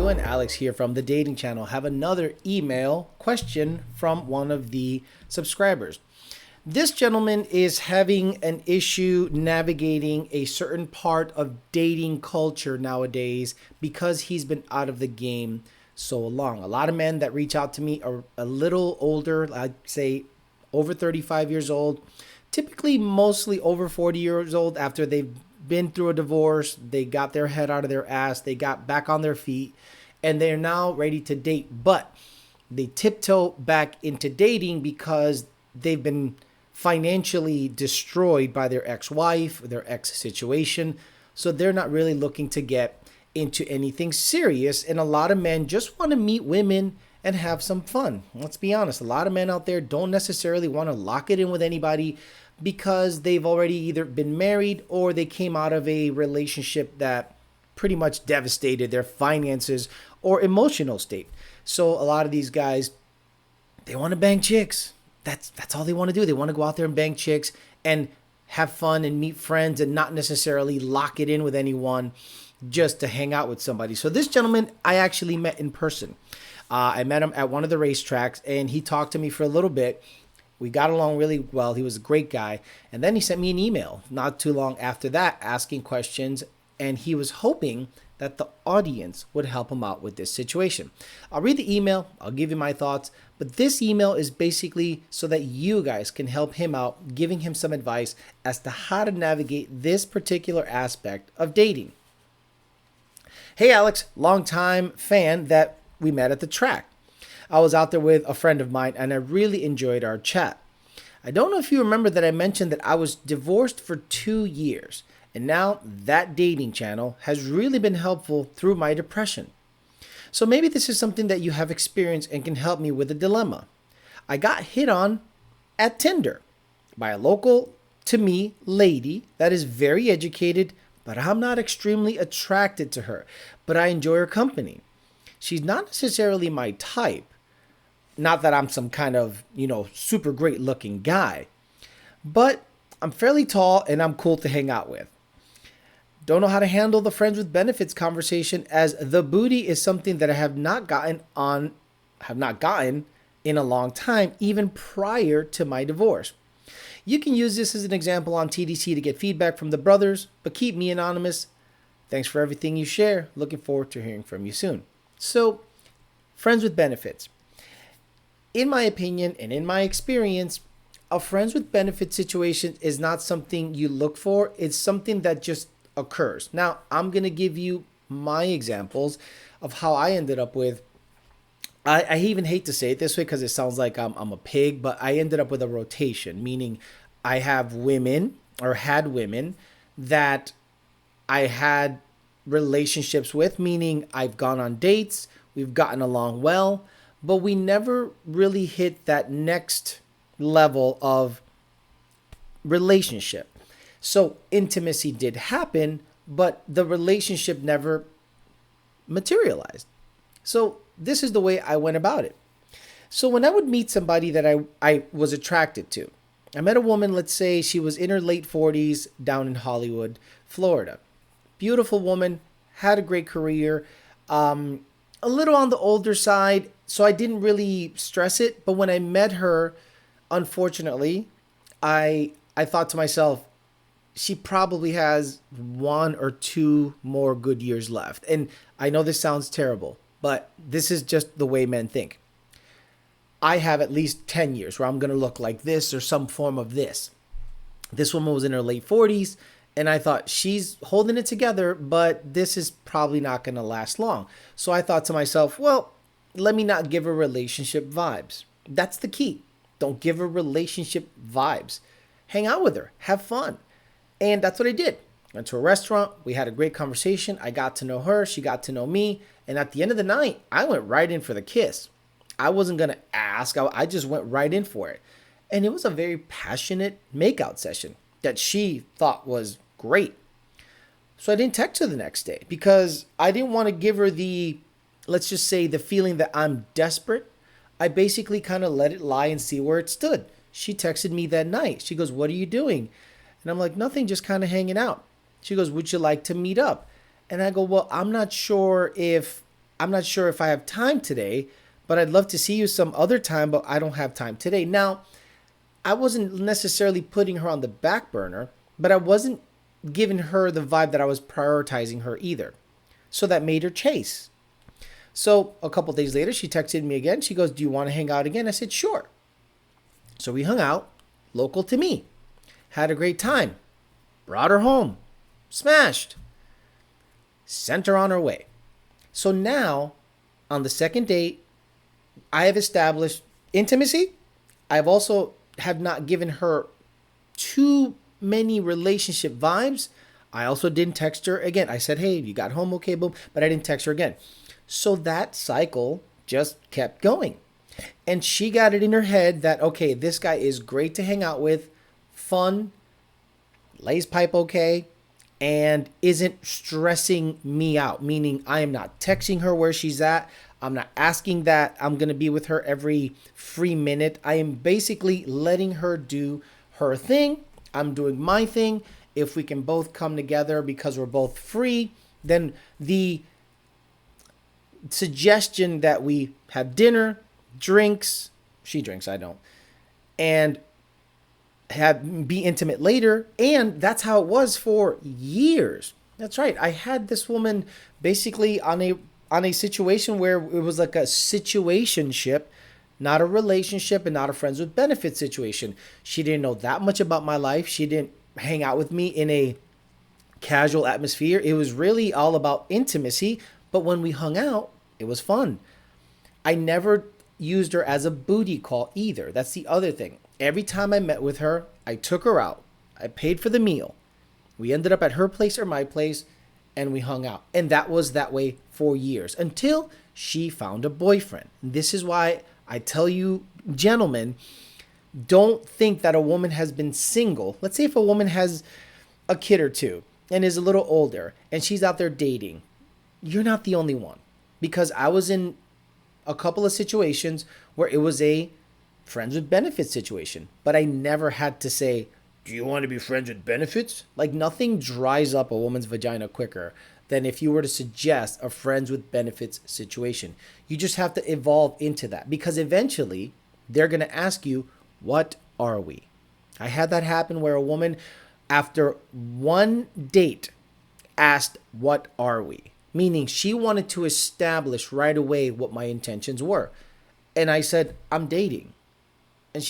doing? Alex here from the Dating Channel. Have another email question from one of the subscribers. This gentleman is having an issue navigating a certain part of dating culture nowadays because he's been out of the game so long. A lot of men that reach out to me are a little older, I'd say over 35 years old, typically mostly over 40 years old after they've been through a divorce, they got their head out of their ass, they got back on their feet, and they're now ready to date. But they tiptoe back into dating because they've been financially destroyed by their ex-wife, their ex-situation. So they're not really looking to get into anything serious. And a lot of men just want to meet women and have some fun. Let's be honest. A lot of men out there don't necessarily want to lock it in with anybody because they've already either been married or they came out of a relationship that pretty much devastated their finances or emotional state. So a lot of these guys, they want to bang chicks. That's all they want to do. They want to go out there and bang chicks and have fun and meet friends and not necessarily lock it in with anyone just to hang out with somebody. So this gentleman, I actually met in person. I met him at one of the racetracks and he talked to me for a little bit. We got along really well. He was a great guy. And then he sent me an email not too long after that asking questions. And he was hoping that the audience would help him out with this situation. I'll read the email. I'll give you my thoughts. But this email is basically so that you guys can help him out, giving him some advice as to how to navigate this particular aspect of dating. Hey, Alex, longtime fan that we met at the track. I was out there with a friend of mine and I really enjoyed our chat. I don't know if you remember that I mentioned that I was divorced for 2 years. And now that dating channel has really been helpful through my depression. So maybe this is something that you have experienced and can help me with a dilemma. I got hit on at Tinder by a local, to me, lady that is very educated, but I'm not extremely attracted to her, but I enjoy her company. She's not necessarily my type. Not that I'm some kind of, super great looking guy, but I'm fairly tall and I'm cool to hang out with. Don't know how to handle the friends with benefits conversation as the booty is something that I have not gotten in a long time, even prior to my divorce. You can use this as an example on TDC to get feedback from the brothers, but keep me anonymous. Thanks for everything you share. Looking forward to hearing from you soon. So, friends with benefits. In my opinion and in my experience, a friends with benefits situation is not something you look for. It's something that just occurs. Now, I'm going to give you my examples of how I ended up with, I even hate to say it this way because it sounds like I'm a pig, but I ended up with a rotation, meaning I have women or had women that I had relationships with, meaning I've gone on dates, we've gotten along well, but we never really hit that next level of relationship. So intimacy did happen, but the relationship never materialized. So this is the way I went about it. So when I would meet somebody that I was attracted to, I met a woman, let's say she was in her late 40s down in Hollywood, Florida. Beautiful woman, had a great career, a little on the older side, so I didn't really stress it. But when I met her, unfortunately, I thought to myself, she probably has 1 or 2 more good years left. And I know this sounds terrible, but this is just the way men think. I have at least 10 years where I'm going to look like this or some form of this. This woman was in her late 40s, and I thought she's holding it together, but this is probably not going to last long. So I thought to myself, well, let me not give her relationship vibes. That's the key. Don't give her relationship vibes. Hang out with her. Have fun. And that's what I did. Went to a restaurant. We had a great conversation. I got to know her. She got to know me. And at the end of the night, I went right in for the kiss. I wasn't going to ask. I just went right in for it. And it was a very passionate makeout session that she thought was great. So I didn't text her the next day because I didn't want to give her the, let's just say, the feeling that I'm desperate. I basically kind of let it lie and see where it stood. She texted me that night. She goes, "What are you doing?" And I'm like, "Nothing, just kind of hanging out." She goes, "Would you like to meet up?" And I go, "Well, I'm not sure if I'm not sure if I have time today, but I'd love to see you some other time, but I don't have time today. Now, I wasn't necessarily putting her on the back burner, but I wasn't giving her the vibe that I was prioritizing her either. So that made her chase. So a couple days later, she texted me again. She goes, "Do you want to hang out again?" I said, "Sure." So we hung out, local to me. Had a great time. Brought her home. Smashed. Sent her on her way. So now, on the second date, I have established intimacy. I've also have not given her too many relationship vibes. I also didn't text her again. I said, "Hey, you got home okay, boom," but I didn't text her again. So that cycle just kept going. And she got it in her head that, okay, this guy is great to hang out with, fun, lays pipe okay, and isn't stressing me out, meaning I am not texting her where she's at. I'm not asking that I'm going to be with her every free minute. I am basically letting her do her thing. I'm doing my thing. If we can both come together because we're both free, then the suggestion that we have dinner, drinks, she drinks, I don't, and be intimate later. And that's how it was for years. That's right. I had this woman basically on a situation where it was like a situationship, not a relationship and not a friends with benefits situation. She didn't know that much about my life. She didn't hang out with me in a casual atmosphere. It was really all about intimacy. But when we hung out, it was fun. I never used her as a booty call either. That's the other thing. Every time I met with her, I took her out. I paid for the meal. We ended up at her place or my place, and we hung out. And that was that way for years until she found a boyfriend. This is why I tell you, gentlemen, don't think that a woman has been single. Let's say if a woman has a kid or two and is a little older and she's out there dating, you're not the only one. Because I was in a couple of situations where it was a friends with benefits situation, but I never had to say, "Do you want to be friends with benefits?" Like, nothing dries up a woman's vagina quicker than if you were to suggest a friends with benefits situation. You just have to evolve into that, because eventually they're going to ask you, "What are we?" I had that happen where a woman, after one date, asked, "What are we?" Meaning she wanted to establish right away what my intentions were. And I said, "I'm dating." And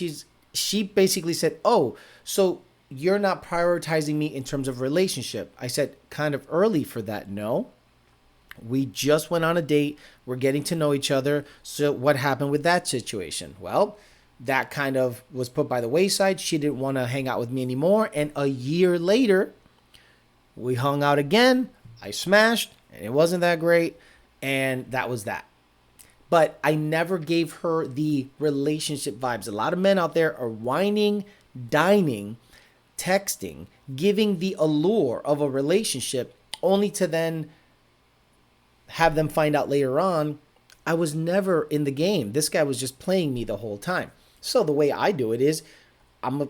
she basically said, "Oh, so you're not prioritizing me in terms of relationship." I said, "Kind of early for that, no. We just went on a date. We're getting to know each other. So what happened with that situation?" Well, that kind of was put by the wayside. She didn't want to hang out with me anymore. And a year later, we hung out again. I smashed, and it wasn't that great. And that was that. But I never gave her the relationship vibes. A lot of men out there are whining, dining, texting, giving the allure of a relationship, only to then have them find out later on, I was never in the game. This guy was just playing me the whole time. So the way I do it is I'm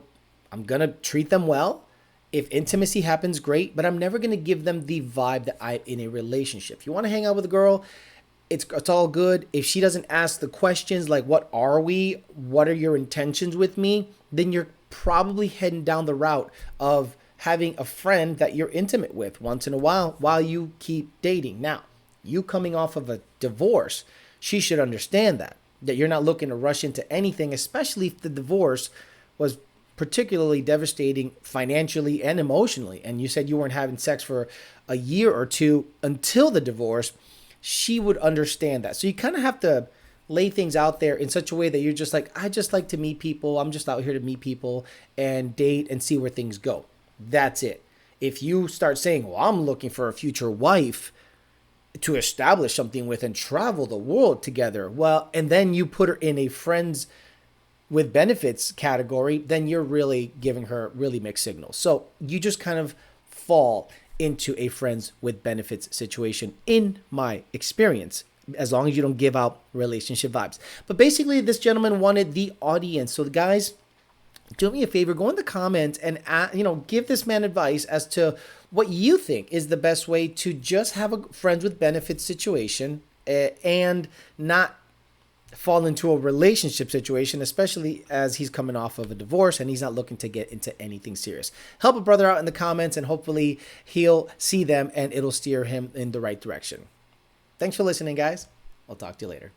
going to treat them well. If intimacy happens, great, but I'm never going to give them the vibe that I'm in a relationship. If you want to hang out with a girl, it's all good. If she doesn't ask the questions like, "What are we? What are your intentions with me?" then you're probably heading down the route of having a friend that you're intimate with once in a while you keep dating. Now, you coming off of a divorce, she should understand that you're not looking to rush into anything, especially if the divorce was particularly devastating financially and emotionally. And you said you weren't having sex for a year or two until the divorce. She would understand that. So you kind of have to lay things out there in such a way that you're just like, "I just like to meet people. I'm just out here to meet people and date and see where things go." That's it. If you start saying, "Well, I'm looking for a future wife to establish something with and travel the world together," well, and then you put her in a friends with benefits category, then you're really giving her really mixed signals. So you just kind of fall into a friends with benefits situation, in my experience, as long as you don't give out relationship vibes. But basically, this gentleman wanted the audience. So guys, do me a favor, go in the comments and give this man advice as to what you think is the best way to just have a friends with benefits situation and not fall into a relationship situation, especially as he's coming off of a divorce and he's not looking to get into anything serious. Help a brother out in the comments, and hopefully he'll see them and it'll steer him in the right direction. Thanks for listening, guys. I'll talk to you later.